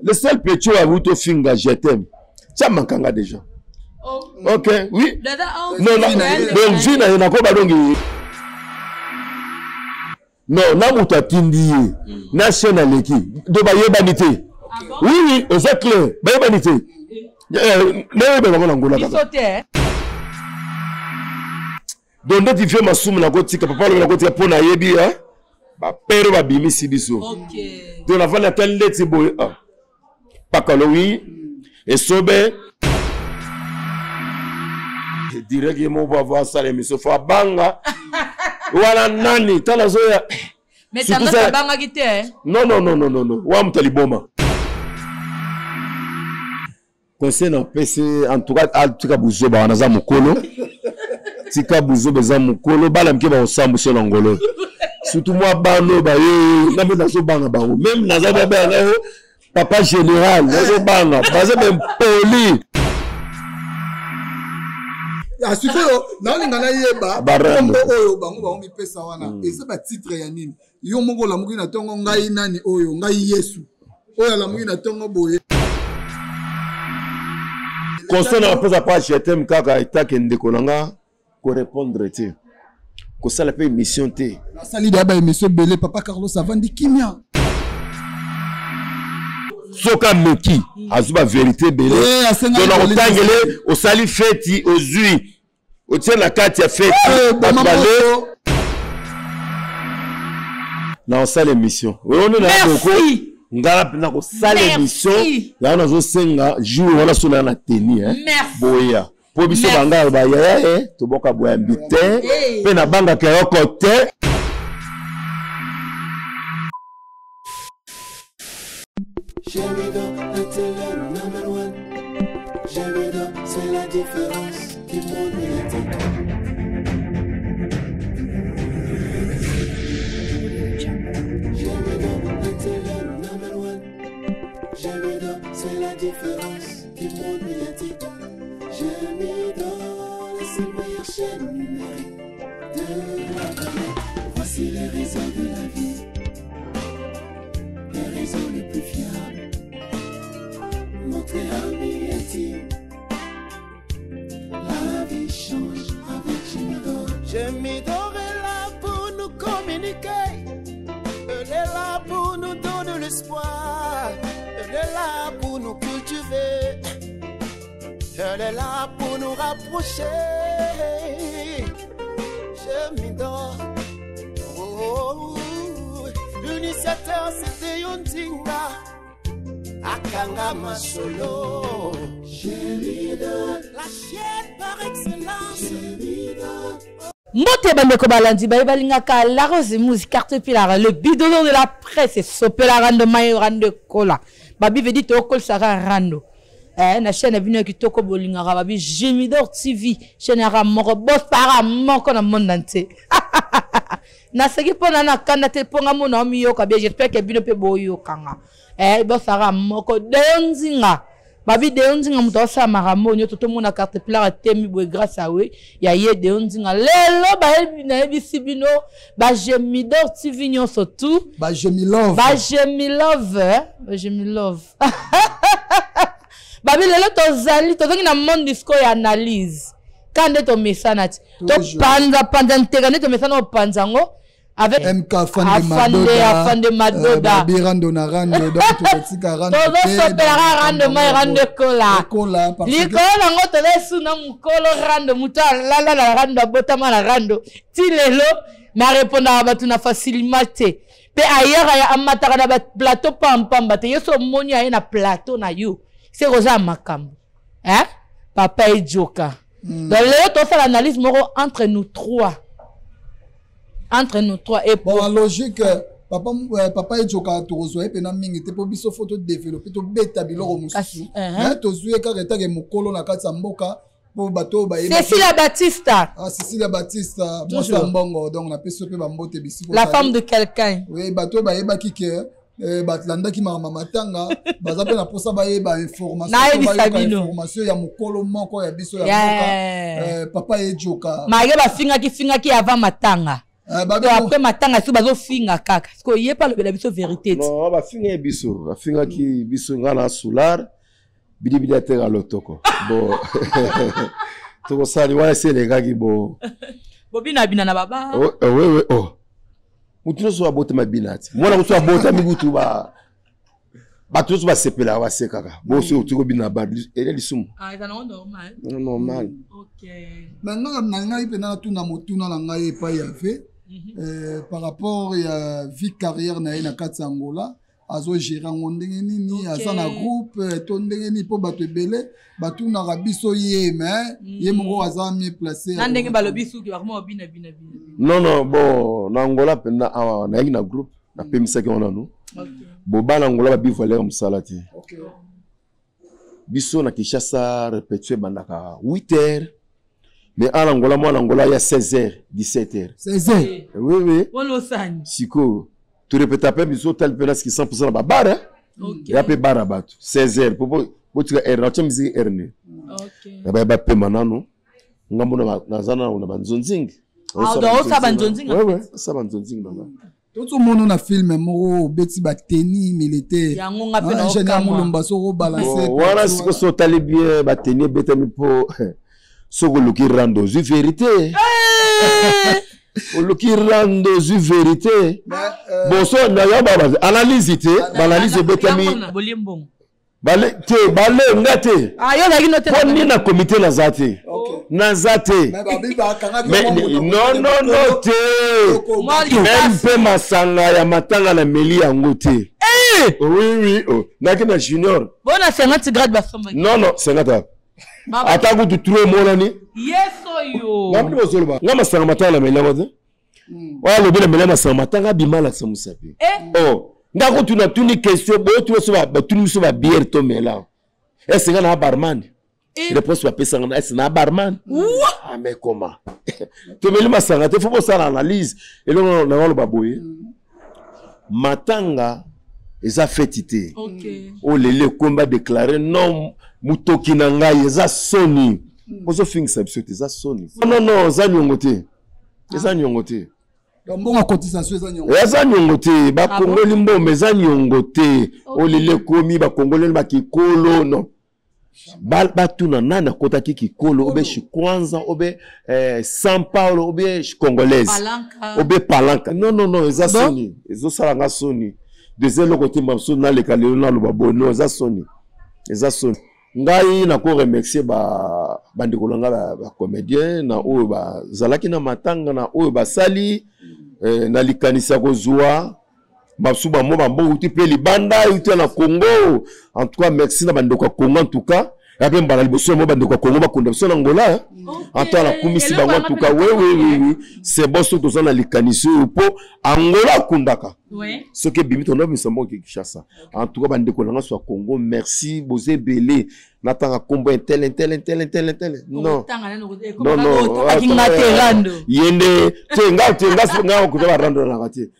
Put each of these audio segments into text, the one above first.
Le seul petit à vous to finga je t'aime. Ça mankanga déjà. OK, oui. Non, donc Gina il n'a pas donc non, na muta tindi na chaîne leki. Do ba yebanité. Oui, c'est clair. Ba yebanité. Ne ba ngona ngola kaka. Donc tu fais ma somme na ko tika papa na ko tika pona yebi hein. Ba père ba bimi sibiso. OK. Donc la fala tel leti boy. Pakalowi et sobe direct mo va voir ça l'émission fa banga. Voilà nani tala zoya. Mais ça n'a pas gagné hein. Non. Wa mtaliboma. Conseil na PC en tout cas buzo ba na za mukolo. Tika buzo beza mukolo bala mke ba osambu so ngolo. Surtout moi bano ba ye na me so banga ba même na za ba papa général na so banga ba za ben poli. Ya sikoyo na linga na yeba barando oyo bango mi pesa wana eza ba titre ya nini yo moko la muki na tongo ngai nani oyo ngai Yesu oyo la muki na tongo boye concerne la pose à pas je t'aime kaka itake ndeko nanga ko répondre te ko sala pe émission te la sali da ba émission belé papa Carlos avandi kimia soka meki azuba vérité belé donc on tangele au sali feti aux huiles au tient la carte ya feti balé na sala émission on est là beaucoup ngala pina ko sala émission ya na zo senga jour wala sona na teni hein boya po biso banga ba ya to boka boya mbite pe na banga ka yo côté Jamido, la télé number one. Jamido, c'est la différence qui monte les têtes. Jamido, la télé number one. Jamido, c'est la différence qui monte les têtes. Jamido, c'est la meilleure chaîne numérique de la planète. Voici les raisons de la vie, les raisons les plus fiables. Notre ami intime, la vie change avec Jamido. Jamido est là pour nous communiquer, elle est là pour nous donner l'espoir, elle est là pour nous cultiver, elle est là pour nous rapprocher. Jamido, l'initiateur c'était Yondinga. Akanga Masolo, Jamido, la chienne par excellence. Jamido. Mote bandeko balandi balingaka la rose musique carte pilar le bidon de la presse sopela rando mayo rando kola babi veut dire to kol sara rando na chaîne bino ki toko bolingaka babi Jamido TV chaîne ra moko boss para moko na monde entier na seki pona na kanda te ponga mona mi yoka bien j'espère que bino pe boyo kanga boss ara moko denzinga babi deonzinga muto sa maramoni toto mona carte pilar temi boy grâce à we ya ye deonzinga lelo ba na bisibino ba Jamido TV nyonso tout ba Jamilove babi lelo tozali tozongi na monde disco ya analyse kande to mesana ti to panza ntekane to mesana o panzango avec MK Afande Madoda birando na rando donc tutika rando todo sopera rando mai rando kola likola ngoto lesu na mukolo rando muta la rando botama na rando ti lelo na répondre ba tuna facilement te pe ailleurs ya amataka na plateau pamba te yeso moni ya na plateau na you c'est rosa makambo hein papa et joka donc lelo to faire l'analyse moko entre nous trois et bon logique papa et joka to rezoe pe na mingi te po biso photo développer to beta biloko mususu na to zuye ka retake mukolo na kati ya mboka po bato ba Cecilia Batista Cecilia Batista mosa mbongo donc na peso pe ba mbote bisi la femme de quelqu'un oui bato ba yeba kike batlanda ki mama matanga baza pe na posa ba yeba information ya mukolo moko ya biso ya mboka papa et joka maye ba finga ki avant matanga après matanga so bazo finga kaka parce que yé pas le biso vérité non ba finga biso ki biso ngana solar bidi atera lotoko bon toko sali wala c'est les gars qui bon bobina bina na baba oui mutu so abota mabinati mwana mutu abota migutu ba tous va sepela wa sekaka bo so tiko bina ba ele lisumu ça normal normal OK maintenant nanga ipena tuna motuna na ngai pa yavé par rapport à vie carrière na Katsangola azo gérer ndenge nini aza na groupe to ndenge ni po bato ebele bato na rabiso ye mais ye moko aza mieux placé na ndenge balobi suki vraiment bina non bon na Angola pena na na groupe na pemisa ki ona no bo bana Angola ba bivoler msalati biso na Kinshasa répéter bandaka 8h. Mais en Angola, moi, en Angola, il y a 16h, 17h. 16h? Oui. Siko. Tu répètes après, mais autres, tel penas qui 100% là-bas. Bar, hein? Il y a peu bar à battre. 16h. Pour tu as R, tu as mis R. Ok. Il y a pas peu maintenant, non? On a on a banzonzing. Ah, donc, ça banzonzing? Oui, ça banzonzing, là-bas. Tout le monde a filmé, moro, beti bateni militaire. Yango ngape na okama. Voilà, si que so tali bien bateni betami po. Soko luki rando zu vérité. Luki rando zu vérité. Bon so na ya baba analyse te, analyse betami. Bale ngate. Ah yo lagi noter. Pour ni na comité na zate. Na zate. Mais non te. Même pe masanga ya matanga na meli yango te. Oui. Naki na junior. Bona 50 grades basoma. Non, 50. Ataku tu trouver monani. Yes yo. Ngapni bozoloba. Ngama sanga matanga na meli yango te. Wa lobi na meli na sanga matanga bimala sa musapi. Ndako tuna tuni question bo tu so ba tuni so ba bière to mela. Est-ce que na barman? Réponse va pesa na est na barman. Ah mais comment? To meli masanga te faut pas ça analyse et là na lo baboye. Matanga eza fetité. OK. O lele komba déclarer non mutoki na ngai eza soni. Bozo fingi substitute eza soni. Non za nyongote. Eza nyongote. Mbonga cotisation eza nyongote ba kongoli mbombe eza nyongote olile komi ba kongoli ba kikolo no ba tuna nana kota kikolo obe Shikwanza obe São Paulo obe congolaise obe palanka non eza soni ezo salanga soni deuxième côté mamso na le kalelo na lo babono eza soni ngai na ko remercier ba ndikolanga ba comédien na oyo ba zalaki na matanga na oyo ba sali na likanisa kozwa masuba mo bambo uti pe libanda uti na Congo en tout cas merci na bandeko Congo en tout cas ya pe mbala liboso mo bandeko Congo ba konda so na Angola en tout cas la kumisi bango en tout cas oui c'est bon surtout ça na likanisa po Angola kundaka ce que bimi ton homme sembo ki Kinshasa en tout cas bandeko na so Congo merci bozé belé natanga kombo intel non yende tenga kutoka rando na kati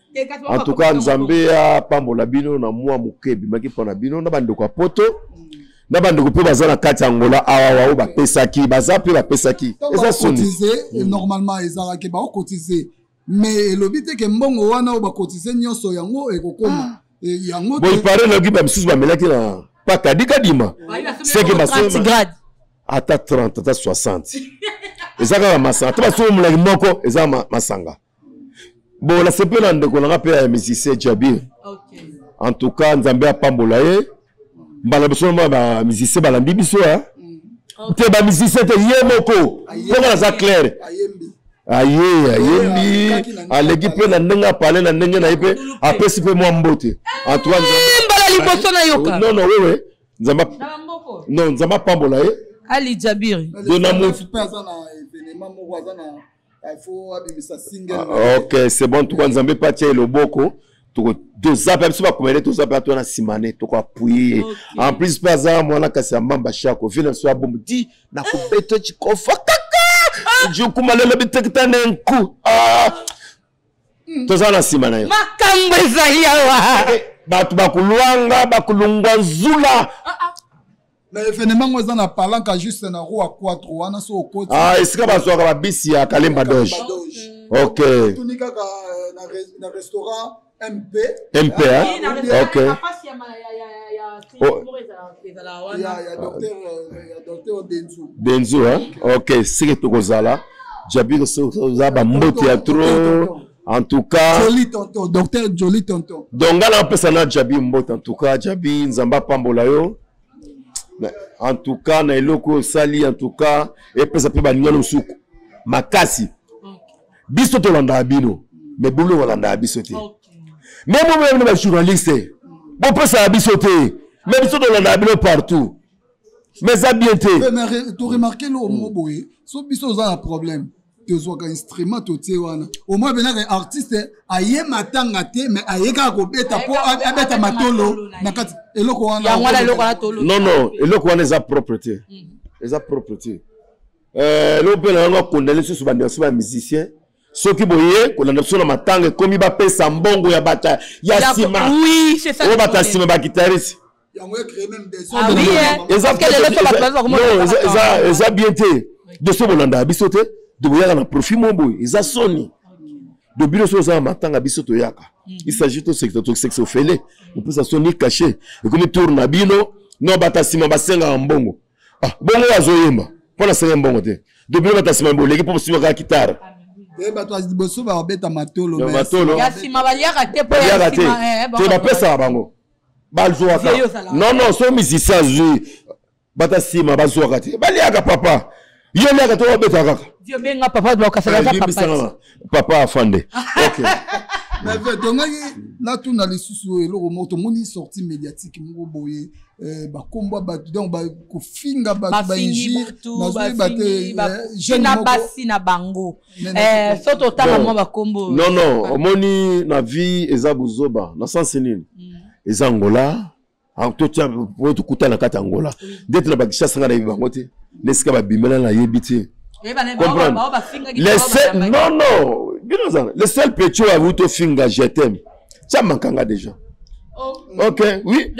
en tout cas nzambe ya pambola bino na mwa mukebi maki pona bino na bandeko poto na bandeko pe bazana kati Angola awa ba pesaki baza pe ba pesaki eza cotiser normalement ezala ke ba cotiser mais lobite ke mbongo wana ba cotiser nyonso yango ekokoma yango bo paré na giba msusu ba melaki na pas kadika dima c'est que ma ata 30 ata 60 ezaka masanga ata baso mulaki moko eza masanga bon la sepe na ndeko na pe ya musicien Jabir en tout cas nzambe apambola ye mbala biso ba musicien balandi biso te ba musicien te ye moko ko na za clair ayembi aleki pe na ndenga pale na ndenge na ipe apesi pe mwa mbote en tout cas liboso na yoka non oui nzamba non nzamba pambola ye Ali Jabiri dona mo OK c'est bon tout nzambe patia loboko to zapa biso ba komele to zapa to na simane to ko appuyer en plus pas ça mwana kasi mamba shako vile so abombo di na ko beto chikofa kaka je kumalelo bitekta nenku to za na simane yo makambo ezali awa batu bakuluanga bakulungwa zula mais événement ngoza na palanka juste na roi 4 wana so okoti esika bazwaka babisi ya Kalemba Doge Ok. Tuni kaka na restaurant MP. MP, hein? Ok. Il y a docteur Denzu. Denzu, hein? Ok, c'est que tu là. J'habite au Zaba Mbote à trop. En tout cas. Joli tonton, docteur Joli tonton. Donc, là, on peut s'en aller Jabi Mbote. En tout cas, Jabi Nzamba Pambolayo. En tout cas, na eloko sali, en tout cas, et puis ça peut bannir le souk. Makasi. Biso to landa abino. Mais boulot landa abisoté. Même moi, même journaliste. Bon, peut ça abisoté. Mais biso to landa abino partout. Mais ça bien été. Mais tu remarqué le mot boy. So biso ça un problème. Tu as un instrument tout wana. Au moins ben un artiste aye matanga te mais aye ka ko beta po abeta matolo nakati eloko wana. Ya ngwana eloko wana tolo. Non non, eloko wana eza propreté. Eza propreté. Lo pela ngo kondele su bandi su ba musicien. Soki boye ko na sona matanga komi ba pesa mbongo ya bata ya sima. Oui, c'est ça. O bata sima ba guitariste. Ya ngwe créer même des sons. Ah oui, parce que les autres va pas comment. Non, eza bien été. De ce bolanda bisoté. De boya na profit mon boy ils a soni de biro so za matanga bisoto yaka il s'agit de secteur sexe fêlé on peut ça soni caché et comme tourne na bino no batasima basenga mbongo ah bongo azoyemba pona senga mbongo te de biro batasima mbongo leki pour sima ka kitara et ba to boso ba beta matolo mais matolo ya sima baliaka te po ya sima te ba pesa bango balzoa non non so musicien zui batasima bazoa te baliaka papa yo liaka to beta kaka Dieu benga papa doit casser la papa. Papa afande. OK. Mais donc là tout na les sous et le remonte moni sortie médiatique mo boye ba combat ba donc ba ko finga ba injir na jeune basi na bango soto tama mo ba kombo. Non non, moni na vie eza buzoba na sens nini. Eza Angola. En tout cas, pour tout kuta na kata Angola. D'être la bakisha sanga na bango te. Neska ba bimela na yebiti. Non, non, le seul petit à vous te finga, je t'aime. Ça manquera déjà. Ok, oui.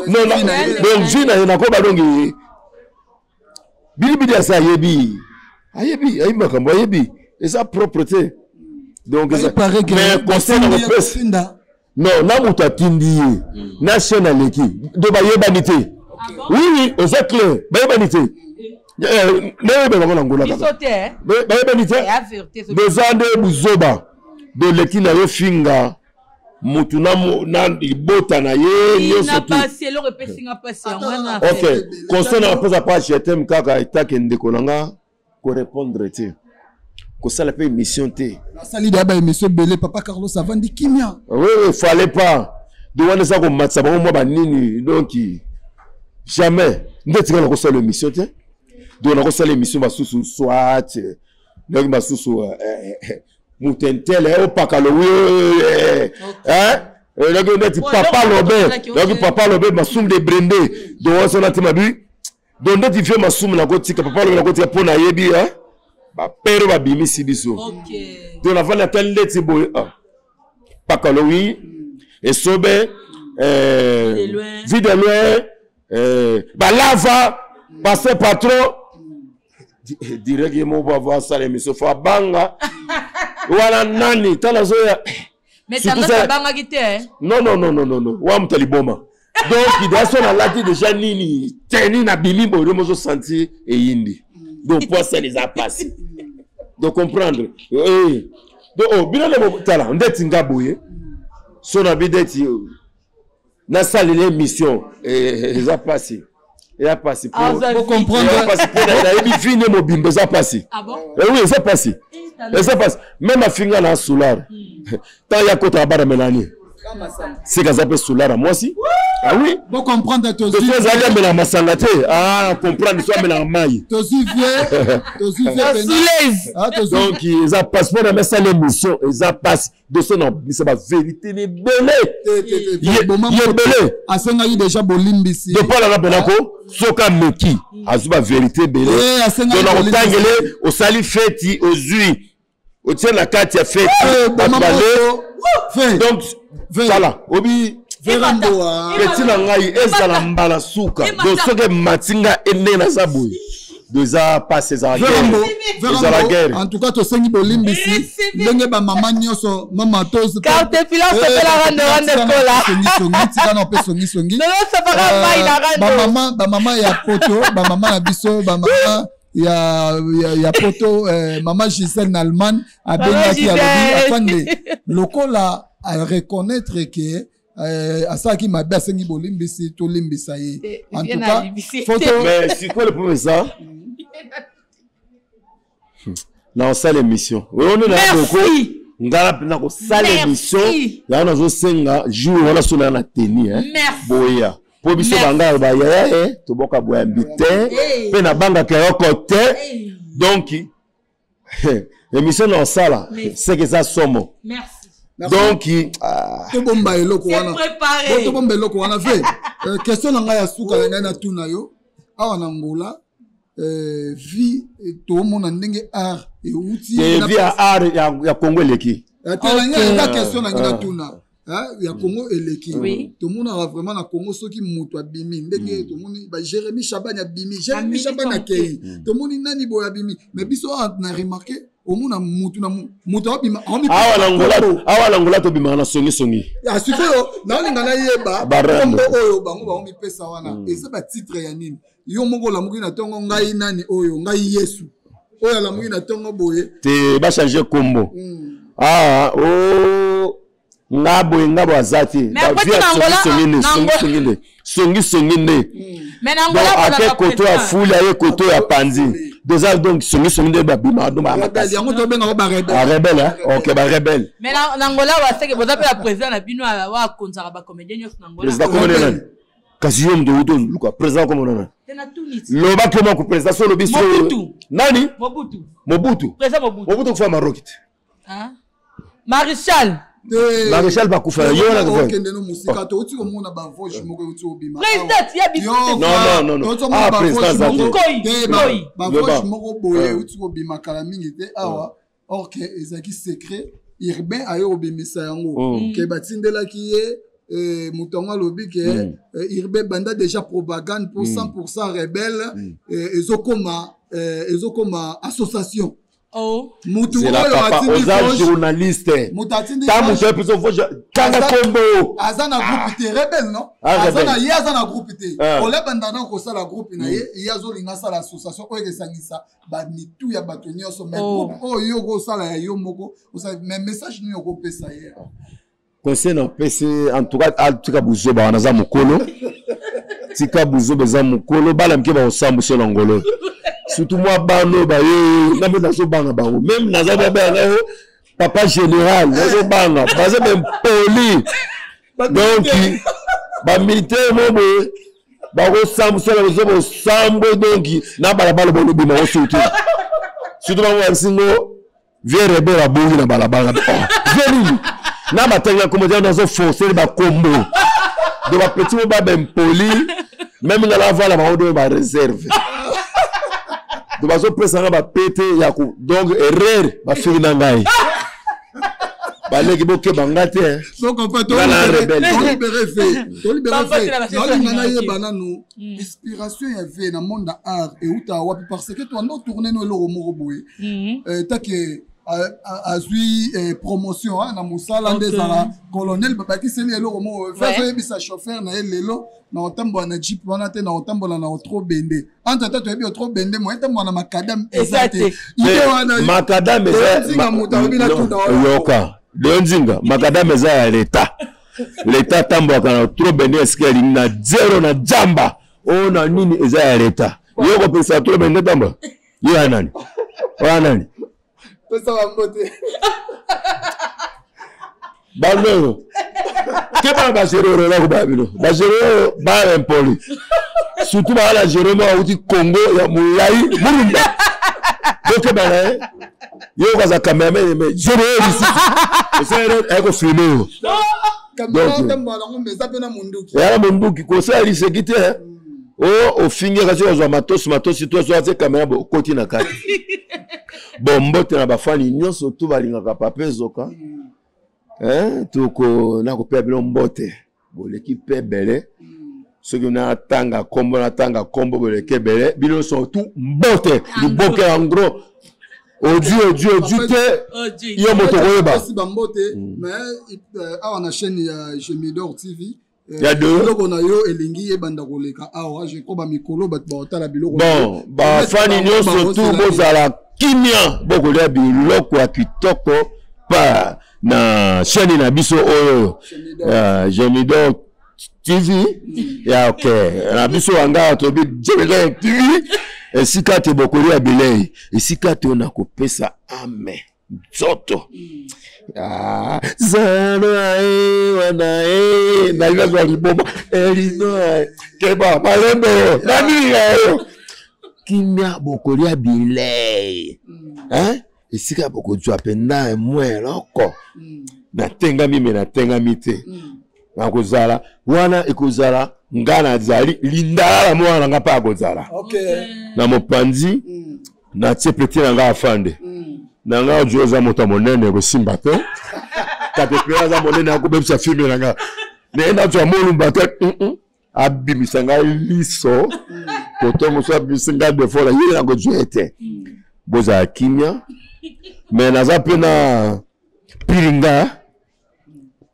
Non, non, donc, je n'ai pas de Bilibidi a ça, yebi. Ayebi, ayebi, et sa propreté. Donc, mais concernant le presse, non, n'a pas tindi, n'a chaîne à l'équipe, de bayer banité. Oui, oui, c'est clair, bayer banité. de lekina yo finga mutu na ibota na ye na passé le repesinga passé ngwana. OK, concernant la page jetem kaka itake ndeko nanga ko répondre te ko sala pe émission te la sali da ba émission belé papa Carlos avandi kimia. Oui, fallait pas de wana ça ko matsa ba mo ba nini donc jamais ndetika ko sala émission te. Donc on a reçu l'émission basusu soit donc basusu mutentel au pakalo hein donc on dit papa lobé donc papa lobé masum de brandé donc on a timabu donc on dit vieux masum na ko tika papa lobé na ko tika pona yebi hein ba père ba bimisi biso. OK. Donc on a fait la telle leti boy pakalo oui et sobe vie de loin ba lava passer pas trop directement va voir ça l'émission fa banga wala nani tala zoya mais ça banga kité non wa mtaliboma donc il doit son lati déjà nini teni na bilimbo le mozo senti et yindi donc pour ça les a passé donc comprendre donc oh bien le tala ndeti ngaboye son abideti na salle l'émission et les a passé. Il a passé pour comprendre. Il a fini mon bimbo, ça passe. Ah bon? Oui, ça passe. Ça passe. Même ma finger dans solar. Tant il y a côté à barre Mélanie. C'est que ça peut solar à moi aussi. Ah oui? Pour comprendre toi aussi. Tu as dit la masangate. Ah, comprendre soit mais la maille. Toi aussi donc ils a passé pour mettre ça l'émission, ils a passé de son nom, c'est la vérité les belé. Il est belé. À ce moment déjà bolimbisi. De pas la belako, soka meki. Azuba vérité belé. De la otangele au sali feti aux huiles. Au tien la carte ya feti. Donc voilà, obi petit na ngai ezala mbala suka. Donc soke matinga ene na saboui. 2 ans passe à la guerre. En tout cas, tu sais que Bolimbisi, ndenge ba maman nyoso, maman tos. Carte filant se fait la rande cola. Songi. Non, ça va pas la rande. Ba maman ya poto, ba maman na biso, ba maman ya poto, maman Gisèle Nalman a bien qui a afin de lokola à reconnaître que à ça qui m'a bien sengi Bolimbisi to limbisa ye. En tout cas, photo. Mais c'est quoi le problème ça? Non, ça l'émission. On est là beaucoup. Ngala na ko ça l'émission. Là on a zo senga jour on a sonné na teni hein. Boya. Po biso banga ba ya to boka boya mbité. Pe na banga ke côté. Donc l'émission dans ça là, c'est que ça somme. Merci. Donc to bomba eloko wana. Préparé. To bomba eloko wana fait. Question na ngaya suka na tuna yo. Awa na Angola. Vie tout le monde ndenge art et outils vie art ya Congo eleki la question na tuna ya Congo eleki tout le monde a vraiment na Congo soki mutu abimi ndenge tout le monde ba Jérémy Chabanya bimi Jérémy Chabanya kei tout le monde nani boya bimi mais biso na remarqué au monde na mutu abima awa Angola to bima na songi asikoyo na linga na yeba bombo oyo bango ba mi pesa wana eza ba titre ya nini yo moko la muki na tongo ngai nani oyo ngai Yesu oyo la muki na tongo boye te ba changer combo ngabo azati songi mais na Angola après koto ya fula ye koto ya panzi déjà donc songi ba bima do ba yango to benga ba rebelle OK ba rebelle mais na Angola wa seke boza pe la président na bino wa konzaka ba comédien nyos na Angola président comme kasi yo mdo uto luka président comme on loba comment ko président so lobi so nani Mobutu président kwa Maroc Maréchal ba kufa yo na ko kende no musika to uti ko mona ba voice moko uti obima président ya bi non président ba voice moko boye uti obima kala mingi te awa or que ezaki secret urbain ayo obimisa yango ke batindela ki ye Moutonga lobby que Irbe banda déjà propagande pour 100% rebelle ezokoma association. Oh. C'est la papa aux journalistes. Ta mouche plus au fond kanga combo. Azana groupe te rebelle non? Azana yazana groupe te. Ole banda na ko sala groupe na ye yazo linga sala association o esangisa ba mitu ya batonyo so mais oh yo go sala ya yo moko o sa même message ni ko pesa hier. Conseil na PC en tout cas buzo ba wana za mukolo tika buzo beza mukolo bala mke ba osambu so ngolo surtout moi bano ba ye na mena so banga ba même na za ba na papa général na so banga ba za même poli donc ba militaire mo ba ko sambu so sambu donc na bala bala bo bi ma o surtout ba wa singo vie rebelle a bongi na bala bala veni na batanga comme dire dans un forcer ba combo de ba petit ba ben poli même na la voix la ba do ba réserve de ba so pressa ba pété ya ko donc erreur ba fini na ngai ba leki boke bangate donc en fait to libéré fait na ye banano inspiration ya vie na monde art et uta wapi parce que toi no tourner no lo moko boye ta que azui promotion na musala ndezala colonel babaki seli eloko mo faso ebisa chauffeur na elelo na otambo na jeep wana te na otambo na trop bende entre temps to ebi trop bende mo etambo na macadam exacte ide wana macadam yoka Leonzinga macadam eza ya l'état tambo kana trop bende eskeli na zero na jamba ona nini eza ya l'état yoko pesa trop bende tambo yo nani wana ça va monter. Balno. Que pas va gérer là babino. Va gérer ba impoli. Surtout ba la gérer mo outi Congo ya Moulai, Murunda. Donc ba yo kaza kameme mais gérer ici. C'est eko filmer. Kamera ndamba na ngombe zape na munduki. Ya munduki ko ça ali sekite. Oh au finir kasi zo matos to so ate kamera bo koti na kati. Bon mbote na bafani nyonso tu balingaka pape zoka toko na ko pebelo mbote bo l'équipe belé ceux qui na tanga combo beleke bele bino surtout mbote liboke en gros audio te yo moto koyeba si bambote mais on a chaîne ya Gemidor TV ya deux biloko na yo elingi ebanda koleka awa je ko ba mikolo bat ba otala biloko bon ba fani nyonso tout bozala kimia bokolia biloko ya kitoko pa na chaîne na biso oyo Gemidor TV ya okay na biso anga to bi Gemidor TV esika te bokolia bilei esika te na kopesa ame zoto zano wana na liba liboma elino keba malembe nani yo kimia bokolia bilei esika bokozwa penda mwe loko na tengami te na kozala wana ekozala ngana zali lindala mwana nga pa kozala na mopanzi na tsepeti na nga afande na nga joza moto monene ko simba to katepela za monene akobebisa filme na nga nenda twa molumba te abimisa nga liso kotongo so abisinga de fola yela ngo joete boza kimia mais naza pena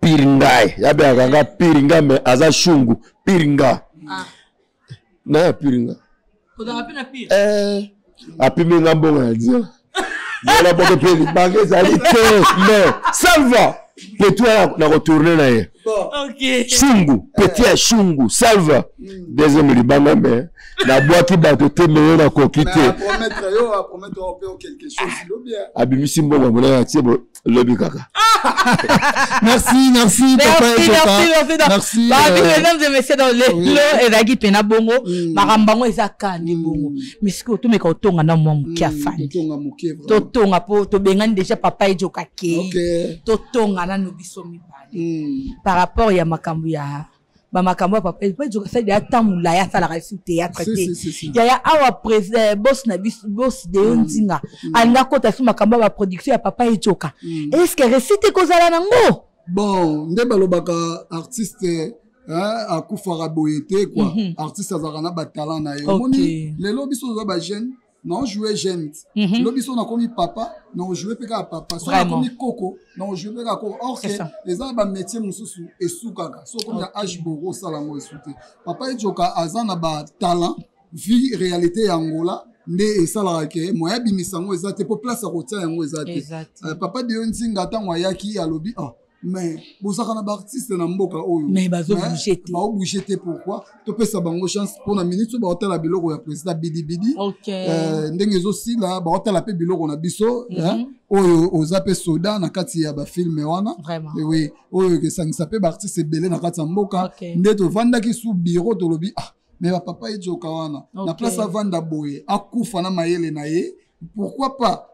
piringai yabe akanga piringa me aza shungu piringa na piringa oda pena pir apimi ngambo ngadia voilà pour que les banques zalité mais salva que toi na retourner na ye OK shungu petit shungu salva deuxième libanga mais la boîte qui ba te meilleur na kokite promettre quelque chose lo bien abimisi mbongo mona tiebo lobi kaka merci papa merci mesdames et messieurs dans le ezaki pena bongo makambango ezakandi bongo misiko to meka otonga na mwa mukia fani to tonga po to bengani déjà papa ejoka ke to tonga na no biso mibale par rapport ya makambo ya ba makambo papa ejoka ça ya tamula ya sala kasi théâtre te ya awa président boss na boss de ondinga anga kota su makambo ba production ya papa ejoka est-ce que récite kozala nango bon nde balobaka artiste akufara boyete quoi artiste azakana ba talent na ye moni lelo biso za ba jeune non jouer jeune lelo biso na komi papa non jouer peka papa so na komi koko non jouer peka koko or que les gens ba métier mususu esukaka so comme ya âge boro sala ngo esute papa ejoka azana ba talent vie réalité ya Angola nde esalaka ke moya bimisango ezate po place rotia yango ezate papa de Ondinga tango ayaki alobi mais bozaka na ba artiste na mboka oyo mais bazo bouger te pourquoi to pesa bango chance pour na minute ba hôtel biloko ya président bidi ndenge zo sila ba hôtel pe biloko na biso oyo ozape soda na kati ya ba film wana oui oyo ke sangisa pe ba artiste belé na kati ya mboka nde to vandaki sous bureau to lobi mais ba papa ejoka wana na place avanda boye akufa na mayele na ye pourquoi pas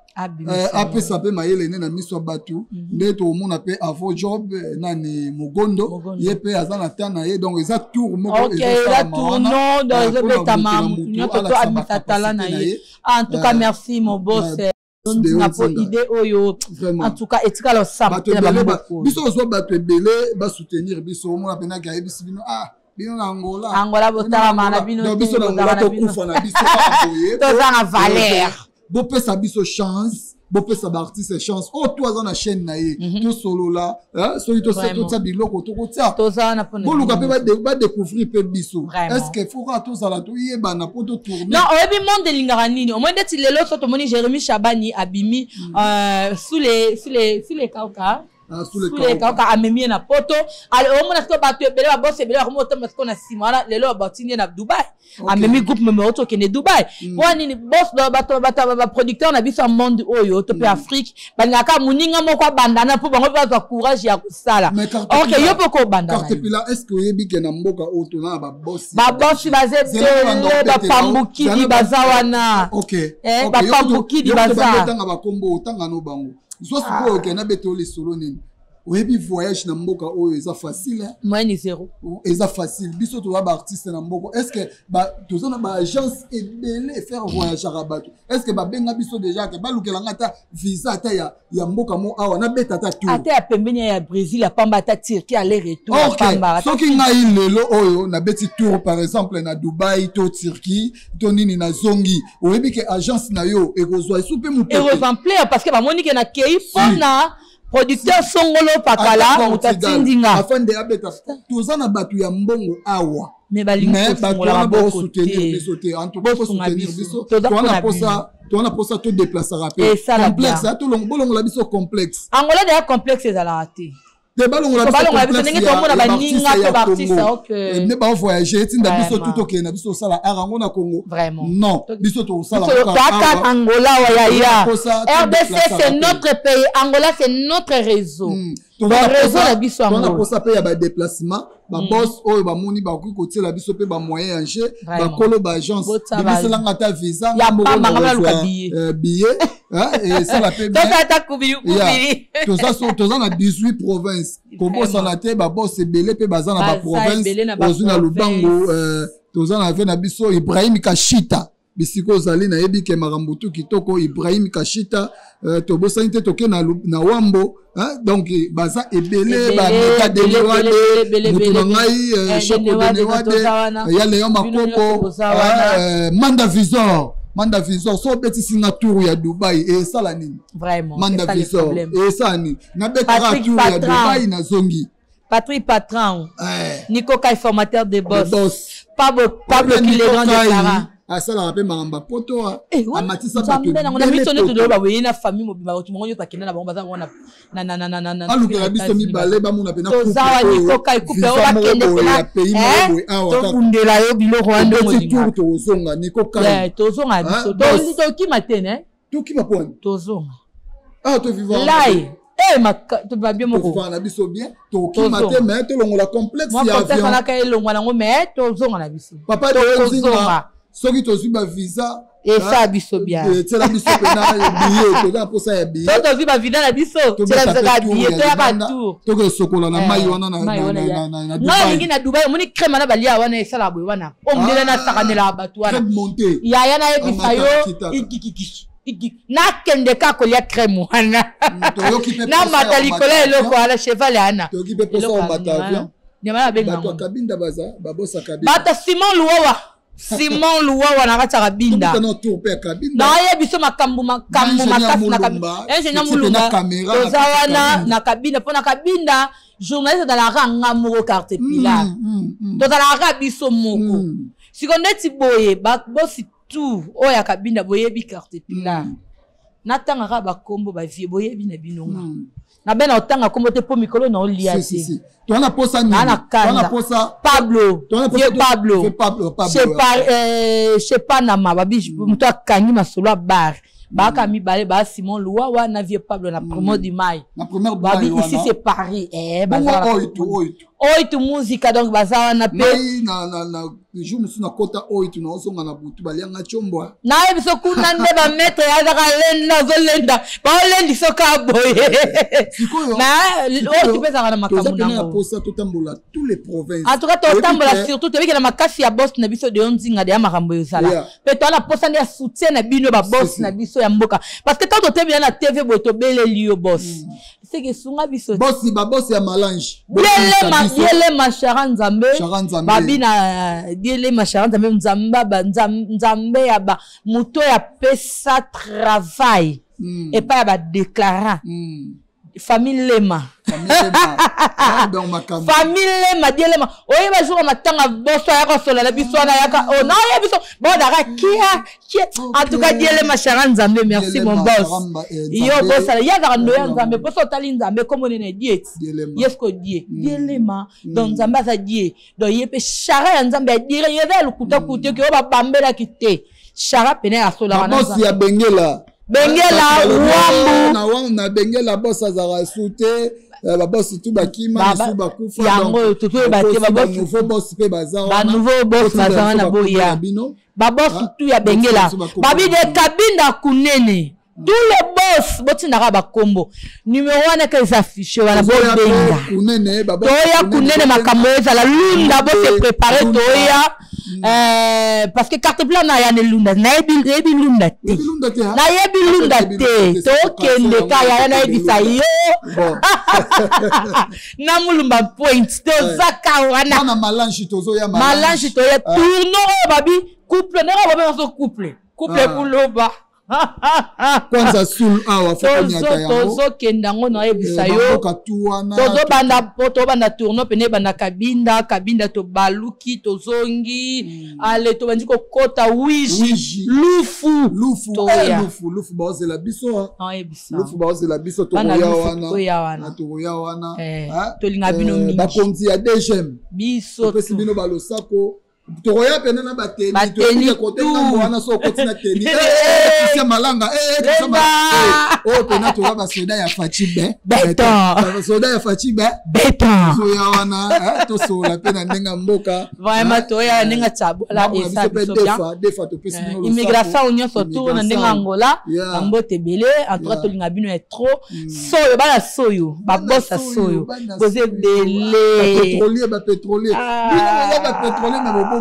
après ça peut mailler na miso batu ndeto omona pe avo job nani mugondo ye pe azana tana ye donc eza tour moko eza tour non dans le tamam nyoto to amita talana ye en tout cas merci mon boss on a pour idée oyo en tout cas etika lo samba biso zo batu ebele ba soutenir biso omona pena ka ebisi bino bino na Angola botala mana bino biso na Angola to kufa na biso to za na valeur bo pesa biso chance bo pesa ba artiste chance toi za na chaîne na ye to solo là so to ça biloko to kotia to za na pona bo luka pe ba découvrir pe biso est-ce que faut to za la to yeba na poto tourner non oyebi monde lingara nini au moins d'être lelo so to moni Jérémy Chabani abimi sous les kauka sous les kauka amemi na poto alors au moins to ba to ebele ba boss ebele ko moto parce qu'on a simara lelo ba tindi na Dubai amemi groupe numéro to kene Dubai wani boss ba producteur na biso monde oyo to pe Afrique bangaka muninga moko bandana po bango ba courage ya kusala OK yo poko bandana carte pila est-ce que yebi ke na mboka oto na ba boss bazebele ba pambuki di bazawana OK ba pambuki di baza tanga ba kombo tanga no bango so siko ke na beto le solo nini oyebi voyage na mboka oyo eza facile moyenne 0 eza facile biso to ba artiste na mboko est-ce que ba tozana ba agence ebele faire voyage à bato est-ce que ba benga biso déjà que ba lukelanga ta visa ta ya mboka mo awa na beta ta tour ata ya pembeni ya Brésil ya pamba ta Turquie aller retour pamba soki ngai lelo oyo na beti tour par exemple na Dubaï to Turquie to nini na zongi oyebi que agence na yo ekozwa soupe mu et remplir parce que ba monique na kei pona producteur songolo pakala mutatindinga afin de abeta tozana batu ya mbongo awa mais balingi songola ba soutenir biso te en tout cas soutenir biso toana posa to déplacer rappel complexe to longo la biso complexe angola de complexe ezala raté te balongola biso ndenge tomona baninga pe baartiste ok ne ba voyager tinda biso tout ok na biso sala arango na Congo vraiment non biso to sala ka Angola ya RDC c'est notre pays Angola c'est notre réseau réseau la biso Angola on a posa pe ya ba déplacement ba boss oyo ba moni ba ku kotie la biso pe ba moyen en jeu ba kolo ba agence biso langa ta visa ya pa mangala luka billet et ça la pe bien ta kubili tout ça na 18 provinces kobo sana te ba boss ebele pe baza na ba province ozuna lubango toza na ve na biso Ibrahim Kashita bisiko zali na yebi ke marambutu kitoko Ibrahim Kashita tobosani te toke na Wambo donc baza ebele ba meka de lewade mutu ngai shoko de lewade ya Léon Makopo Manda Visor so beti singa tour ya Dubaï et ça la nini vraiment Manda Visor et ça ni na beta tour ya Dubaï na zongi Patrick Patron Nico Kai formateur de boss Pablo Kilegan de Clara ça la rappelle maramba poto amatisa bato na miso ne to ba we na famille mobimba to monyo takena na bango baza na aluka la biso mi bale ba muna pena coupe zawa Nico Kai coupe o ba kende pena to kundela yo biloko ando mo tour to zonga Nico Kai to zonga biso to ki matene to ki mapone to zonga to vivant lai to va bien moko to na biso bien to ki matene mais to longola complexe ya avion complexe na kai longola ngo mais to zonga na biso papa de zonga soki to suba visa et ça biso bien c'est la biso pena billet to da posa ya billet to suba visa na biso c'est la billet to ya ba tour to ko sokola na mai wana na Dubaï ngi na Dubaï moni crème na balia wana esala boy wana omdela na sakanela batu wana ya na ebisa yo ikiki na kende ka kolia crème wana na matali kola eloko ala cheval ana to ki pe posa mbata avion nyama benga bato kabinda baza babosa kabinda bata Simon Luwawa na kata kabinda na ye biso makambu makasi na kabinda ingénieur mulumba tozawana na kabinda pona kabinda journaliste dans la ranga moko carte pilar to dans la ranga biso moko sikondeti boye ba bosi tout oya kabinda boye bi carte pilar na tanga ka ba kombo ba vie boye bi na binonga na bena otanga kombo te po mikolo na oliati tu as la posa ni tu as la posa Pablo c'est pas na mababi muto akangi masolo bar baka mi balé ba Simon Luwawa na vieux Pablo na premier du mai na première babi ici c'est Paris bazala oito musique donc bazala na pe na jour musu na kota oito na osonga na butu balianga chombo na biso kuna nde ba maître ya zaka lenda zolenda ba olendi soka boye na oito pesa na makambo na posa to tambola tous les provinces en tout cas to tambola surtout te biki na makasi ya boss na biso de onzinga de makambo yo sala pe to na posa nde soutien na bino ba boss na biso ya mboka parce que quand to te bien na TV boto bele liyo boss c'est que sunga biso boss ba boss ya malange yele mashara nzambe babina yele mashara nzambe nzambe ya ba muto ya pesa travail et pas ya ba déclarant famille lema famille lema dielema oye ba jour matanga boso ya kosola la biso na yaka oh na ya biso bon dara kia en tout cas dielema shara nzambe merci mon boss yo boss ya ga ndo ya nzambe boso tali nzambe comme on est diet yesko die dielema donc nzambe sa die donc yepe shara ya nzambe dire yeza lukuta kute ke ba bambela kite shara pene asola na boss ya bengela Wambu na bengela boss azara soute ba boss tout bakima su bakufa yango tout ba boss nouveau boss pe bazara ba nouveau boss bazara na boya ba boss tout ya bengela babi de kabinda kunene tous les boss botinaka ba kombo numéro 1 que les affichés wala bo benga toya kunene makambo ezala lunda bo se préparer toya parce que carte blanche na ya ne lunda na yebi lunda te na yebi lunda te to kende ka ya na yebi sa yo na mulumba point to zaka wana na malange tozo ya malange to ya tourno babi couple na ba ba couple pour loba kwanza sul awa tozo kenda ngo na yebisa yo tozo banda tourno pene banda kabinda to baluki tozongi ale to bandi ko kota wiji lufu baoze la biso yebisa lufu baoze la biso to ya wana to linga bino mingi bakonzi ya DGM biso pesi bino balosako toya pena na bateni to kote na mwana so kotina teni kisa malanga kisa malanga pena to ba soda ya fachibe beton soda ya fachibe beton so ya wana to so la pena ndenga mboka vraiment to ya ndenga tsabu la esa biso bien defa to pesi bino immigration union surtout na ndenga Angola mbote belé en tout cas to linga bino est trop soyo bana soyo ba bossa soyo poser belé ba pétrolier ba pétrolier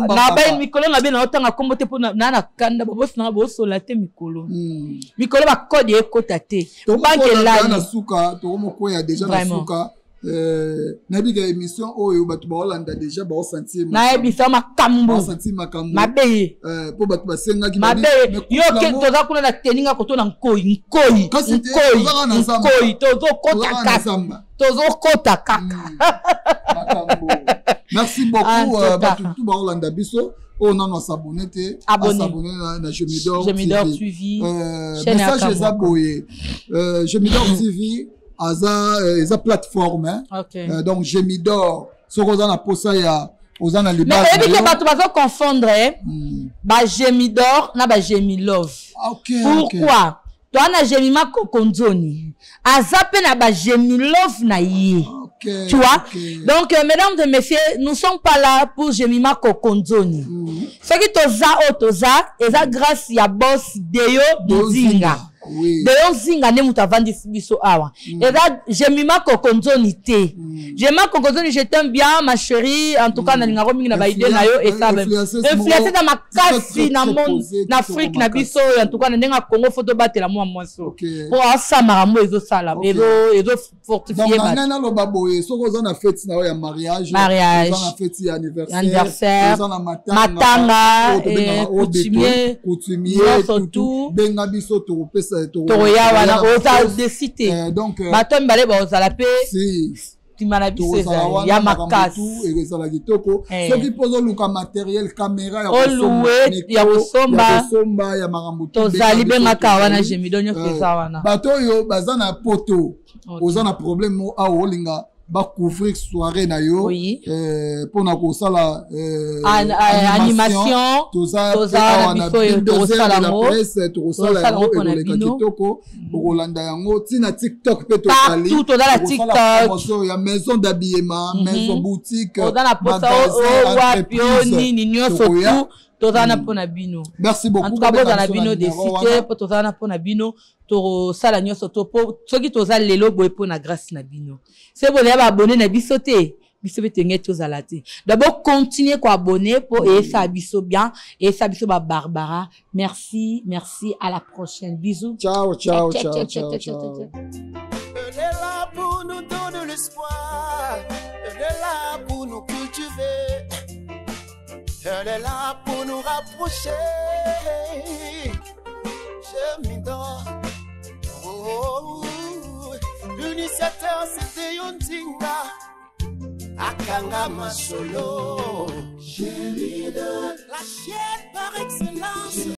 na na ba mikolo na bena otanga kombo te pona na kanda ba boss na bo sola te mikolo mikolo ba code ekota te banque là na suka to moko ya déjà na suka na biga émission oyo batu ba Hollanda déjà ba sentir na ebisa makambo mabe po batu ba senga ki mabe yo ke to za kuna na teninga ko to na nkoi to zo kota kaka tozo kota kaka merci beaucoup batu tout ba Hollanda biso on a s'abonner s'abonner na Je m'idore TV message les abonnés Je m'idore TV Aza plateforme donc Je m'idore ce qu'on a posa ya ozana libala mais et que bato bazo confondre ba Je m'idore na ba Je m'love pourquoi toi na Je m'ima kokonzoni aza pe na ba Je m'love na ye tu vois donc mesdames et messieurs nous sommes pas là pour Jemima Kokonzoni ce qui toza eza grâce ya boss Deyo Zinga Deyo Zinga ne mutavandi biso awa eza Jemima Kokonzoni te Jemima Kokonzoni je t'aime bien ma chérie en tout cas na linga mingi na ba idée na yo et ça influencer dans ma kasi na monde na Afrique na biso en tout cas na ndenga Congo photo batela moi so pour asamara mo ezo sala ezo fortifier ba soko za na fête na ya mariage za na fête ya anniversaire za na matanga coutumier tout benga biso to pesa to ya wana oza de cité donc bato mbale ba ozala pe timana biso ya makasi ezala kitoko soki pozo luka matériel caméra ya kosomba ya makambo tozali benga ka wana Je m'idore pesa wana bato yo baza na poto oza na problème mo a olinga ba couvrir soirée na yo pour na ko sala animation toza na biso to sala mo to sala mo le kitoko Rolanda yango tina TikTok pe to kali tout toza la TikTok ya maison d'habillement maison boutique toza na posta o wa pioni ni nyoso tout toza na pona bino merci beaucoup en tout cas boza na bino de cité po toza na pona bino to sala nyoso to po soki toza lelo boye pona grâce na bino c'est bon ya abonné na biso te biso betenge tozala te d'abord continuer ko abonner pour et ça biso bien et ça biso ba Barbara merci à la prochaine bisous ciao Elle est là pour nous donner l'espoir, elle est là pour nous cultiver, elle est là pour nous rapprocher. Je m'idore. L'initiateur c'était Yontinga Akanga Masolo. Je m'idore. La chienne par excellence.